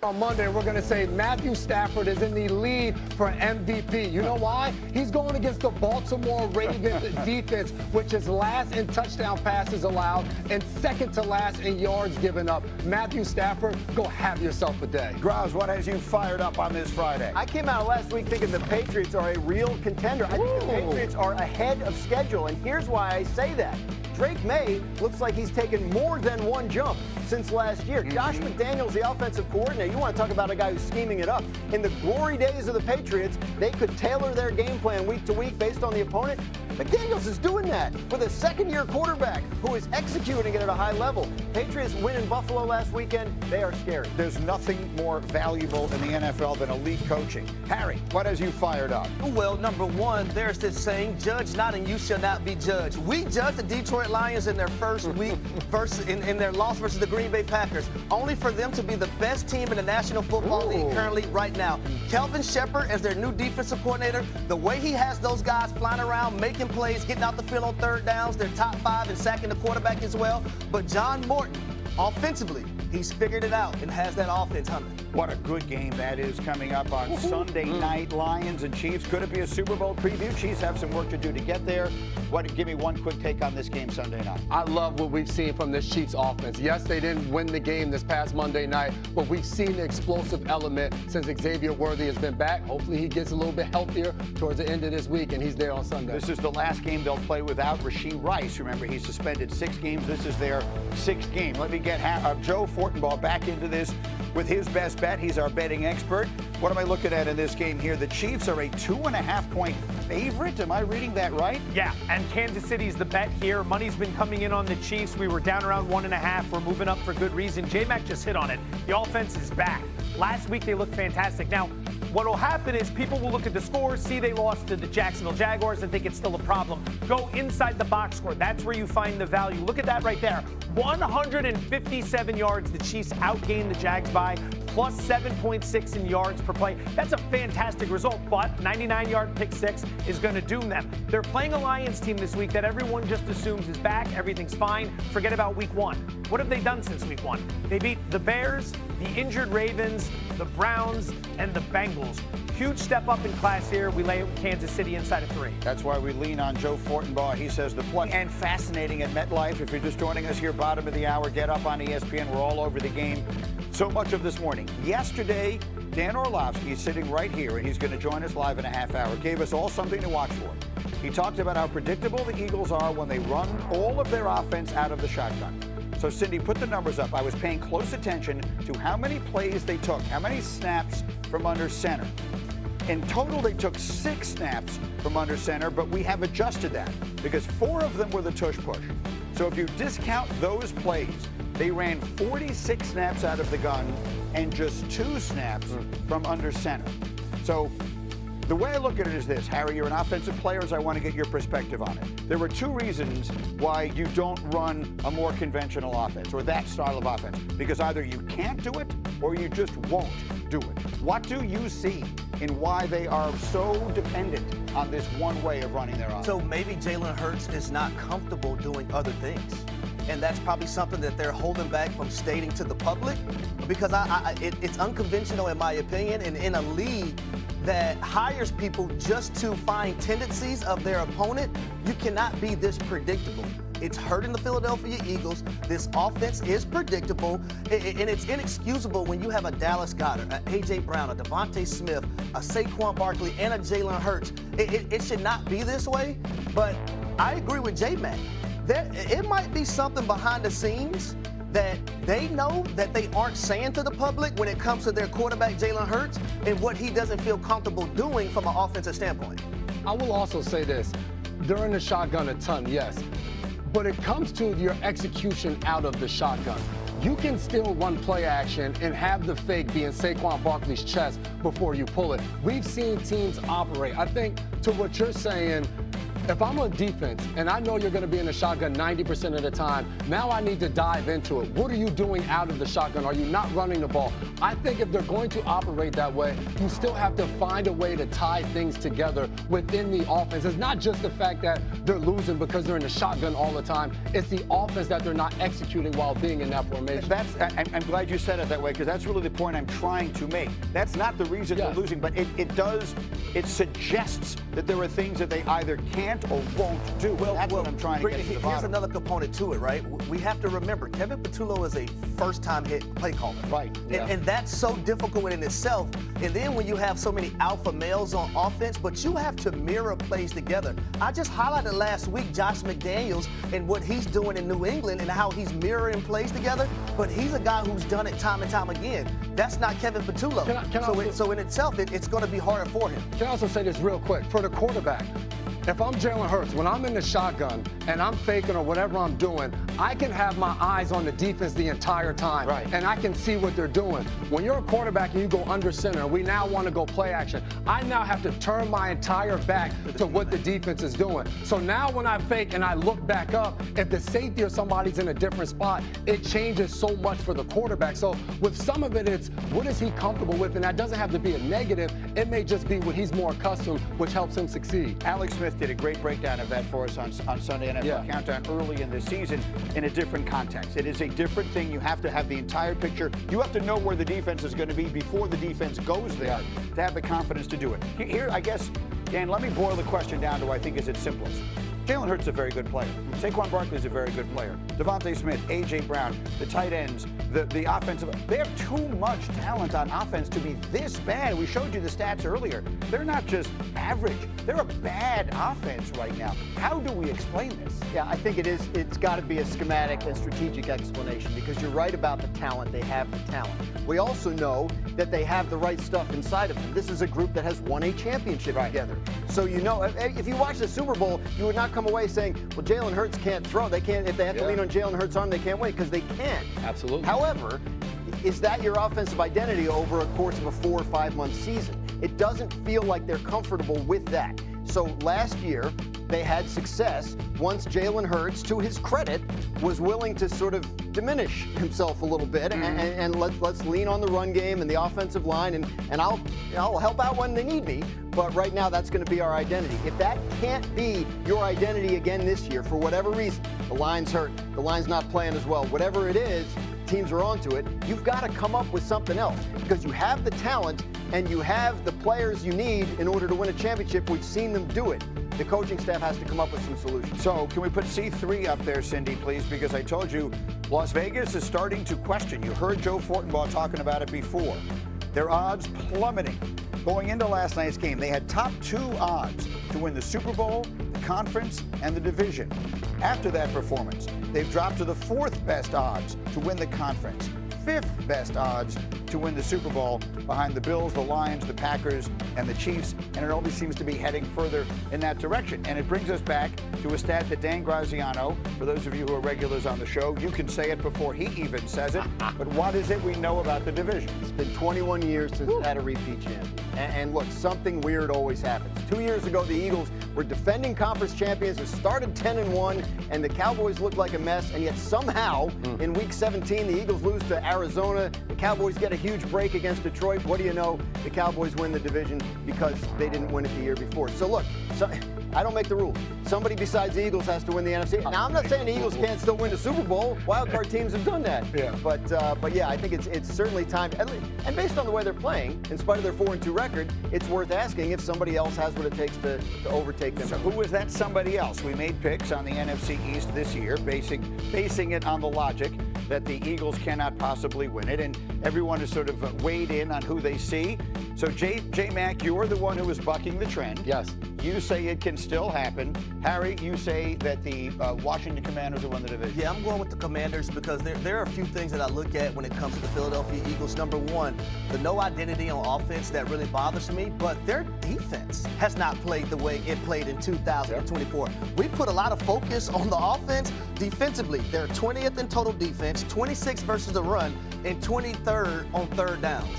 On Monday, we're going to say Matthew Stafford is in the lead for MVP. You know why? He's going against the Baltimore Ravens defense, which is last in touchdown passes allowed and second to last in yards given up. Matthew Stafford, go have yourself a day. Grouse, what has you fired up on this Friday? I came out last week thinking the Patriots are a real contender. I think the Patriots are ahead of schedule, and here's why I say that. Drake May looks like he's taken more than one jump since last year. Josh McDaniels, the offensive coordinator, you want to talk about a guy who's scheming it up. In the glory days of the Patriots, they could tailor their game plan week to week based on the opponent. McDaniels is doing that with a second-year quarterback who is executing it at a high level. Patriots win in Buffalo last weekend. They are scary. There's nothing more valuable in the NFL than elite coaching. Harry, what has you fired up? Well, number one, there's this saying, judge not and you shall not be judged. We judged the Detroit Lions in their first week in their loss versus the Green Bay Packers, only for them to be the best team in the National Football League currently right now. Kelvin Shepard as their new defensive coordinator, the way he has those guys flying around, making plays, getting out the field on third downs, they're top 5 and sacking the quarterback as well. But John Morton, offensively, he's figured it out and has that offense humming. What a good game that is coming up on Sunday night. Lions and Chiefs. Could it be a Super Bowl preview? Chiefs have some work to do to get there. Give me one quick take on this game Sunday night. I love what we've seen from this Chiefs offense. Yes, they didn't win the game this past Monday night, but we've seen the explosive element since Xavier Worthy has been back. Hopefully he gets a little bit healthier towards the end of this week, and he's there on Sunday. This is the last game they'll play without Rashee Rice. Remember, he's suspended 6 games. This is their 6th game. Let me get Joe Fortenbaugh back into this with his best bet. He's our betting expert. What am I looking at in this game here? The Chiefs are a 2.5-point favorite. Am I reading that right? Yeah, and Kansas City's the bet here. Money's been coming in on the Chiefs. We were down around 1.5. We're moving up for good reason. J-Mac just hit on it. The offense is back. Last week they looked fantastic. Now, what will happen is people will look at the scores, see they lost to the Jacksonville Jaguars and think it's still a problem. Go inside the box score. That's where you find the value. Look at that right there. 157 yards the Chiefs outgained the Jags by, plus 7.6 in yards per play. That's a fantastic result, but 99-yard pick 6 is going to doom them. They're playing a Lions team this week that everyone just assumes is back. Everything's fine. Forget about week 1. What have they done since week 1? They beat the Bears, the injured Ravens, the Browns, and the Bengals. Huge step up in class here. We lay Kansas City inside of 3. That's why we lean on Joe Fortenbaugh. He says the play and fascinating at MetLife. If you're just joining us here, bottom of the hour, get up on ESPN. We're all over the game. So much of this morning. Yesterday, Dan Orlovsky is sitting right here, and he's going to join us live in a half hour. Gave us all something to watch for. He talked about how predictable the Eagles are when they run all of their offense out of the shotgun. So, Cindy, put the numbers up. I was paying close attention to how many plays they took, how many snaps from under center. In total, they took 6 snaps from under center, but we have adjusted that because 4 of them were the tush push. So if you discount those plays, they ran 46 snaps out of the gun and just 2 snaps from under center. So the way I look at it is this, Harry, you're an offensive player, so I want to get your perspective on it. There were 2 reasons why you don't run a more conventional offense or that style of offense, because either you can't do it or you just won't do it. What do you see in why they are so dependent on this one way of running their offense? So maybe Jalen Hurts is not comfortable doing other things. And that's probably something that they're holding back from stating to the public, because it's unconventional in my opinion, and in a league that hires people just to find tendencies of their opponent, you cannot be this predictable. It's hurting the Philadelphia Eagles. This offense is predictable, and it's inexcusable when you have a Dallas Goedert, an A.J. Brown, a Devontae Smith, a Saquon Barkley, and a Jalen Hurts. It should not be this way, but I agree with J-Mac. It might be something behind the scenes that they know that they aren't saying to the public when it comes to their quarterback, Jalen Hurts, and what he doesn't feel comfortable doing from an offensive standpoint. I will also say this. They're in the shotgun a ton, yes. But it comes to your execution out of the shotgun. You can still run play action and have the fake be in Saquon Barkley's chest before you pull it. We've seen teams operate. I think to what you're saying, if I'm on defense and I know you're going to be in the shotgun 90% of the time, now I need to dive into it. What are you doing out of the shotgun? Are you not running the ball? I think if they're going to operate that way, you still have to find a way to tie things together within the offense. It's not just the fact that they're losing because they're in the shotgun all the time. It's the offense that they're not executing while being in that formation. I'm glad you said it that way, because that's really the point I'm trying to make. That's not the reason they're losing, but it suggests that there are things that they either can't or won't do. That's what I'm trying to get to the bottom. Here's another component to it, right? We have to remember, Kevin Patullo is a first-time hit play caller. Right. And that's so difficult in itself. And then when you have so many alpha males on offense, but you have to mirror plays together. I just highlighted last week Josh McDaniels and what he's doing in New England and how he's mirroring plays together, but he's a guy who's done it time and time again. That's not Kevin Patullo. So in itself, it's going to be harder for him. Can I also say this real quick? For the quarterback, if I'm Jalen Hurts, when I'm in the shotgun and I'm faking or whatever I'm doing, I can have my eyes on the defense the entire time. Right. And I can see what they're doing. When you're a quarterback and you go under center, we now want to go play action. I now have to turn my entire back to what the defense is doing. So now when I fake and I look back up, if the safety or somebody's in a different spot, it changes so much for the quarterback. So with some of it, it's what is he comfortable with? And that doesn't have to be a negative. It may just be what he's more accustomed, which helps him succeed. Alex Smith did a great breakdown of that for us on Sunday NFL Countdown early in the season in a different context. It is a different thing. You have to have the entire picture. You have to know where the defense is going to be before the defense goes there to have the confidence to do it. Here, I guess, Dan, let me boil the question down to I think is its simplest. Jalen Hurts is a very good player. Saquon Barkley is a very good player. Devontae Smith, A.J. Brown, the tight ends, the offensive. They have too much talent on offense to be this bad. We showed you the stats earlier. They're not just average. They're a bad offense right now. How do we explain this? Yeah, I think it's got to be a schematic and strategic explanation, because you're right about the talent. They have the talent. We also know that they have the right stuff inside of them. This is a group that has won a championship together. So you know, if you watch the Super Bowl, you would not come away saying, well, Jalen Hurts can't throw. They can't, if they have to lean on Jalen Hurts' arm, they can't win, because they can't. Absolutely. However, is that your offensive identity over a course of a 4 or 5 month season? It doesn't feel like they're comfortable with that. So last year, they had success once Jalen Hurts, to his credit, was willing to sort of diminish himself a little bit and let's lean on the run game and the offensive line, and I'll help out when they need me. But right now, that's going to be our identity. If that can't be your identity again this year, for whatever reason, the line's hurt, the line's not playing as well, whatever it is, teams are onto it, you've got to come up with something else, because you have the talent and you have the players you need in order to win a championship. We've seen them do it. The coaching staff has to come up with some solutions. So can we put C3 up there, Cindy, please? Because I told you, Las Vegas is starting to question. You heard Joe Fortenbaugh talking about it before. Their odds plummeting. Going into last night's game, they had top 2 odds to win the Super Bowl, the conference, and the division. After that performance, they've dropped to the 4th best odds to win the conference, 5th best odds to win the Super Bowl, behind the Bills, the Lions, the Packers, and the Chiefs, and it always seems to be heading further in that direction. And it brings us back to a stat that Dan Graziano, for those of you who are regulars on the show, you can say it before he even says it, but what is it we know about the division? It's been 21 years since it had a repeat champ. And look, something weird always happens. 2 years ago, the Eagles were defending conference champions who started 10-1, and the Cowboys looked like a mess, and yet somehow, in Week 17, the Eagles lose to Arizona, the Cowboys get a huge break against Detroit. What do you know? The Cowboys win the division because they didn't win it the year before. So look, I don't make the rules. Somebody besides the Eagles has to win the NFC. Now, I'm not saying the Eagles can't still win the Super Bowl. Wild card teams have done that. Yeah. But yeah, I think it's certainly time. And based on the way they're playing, in spite of their 4-2 record, it's worth asking if somebody else has what it takes to overtake them. So who was that somebody else? We made picks on the NFC East this year, basing it on the logic that the Eagles cannot possibly win it, and everyone has sort of weighed in on who they see. So J-Mac, you're the one who is bucking the trend. Yes. You say it can still happen. Harry, you say that the Washington Commanders will win the division. Yeah, I'm going with the Commanders because there are a few things that I look at when it comes to the Philadelphia Eagles. Number one, the no identity on offense that really bothers me, but their defense has not played the way it played in 2024. We put a lot of focus on the offense. Defensively, they're 20th in total defense, 26th versus the run, and 23rd on third downs.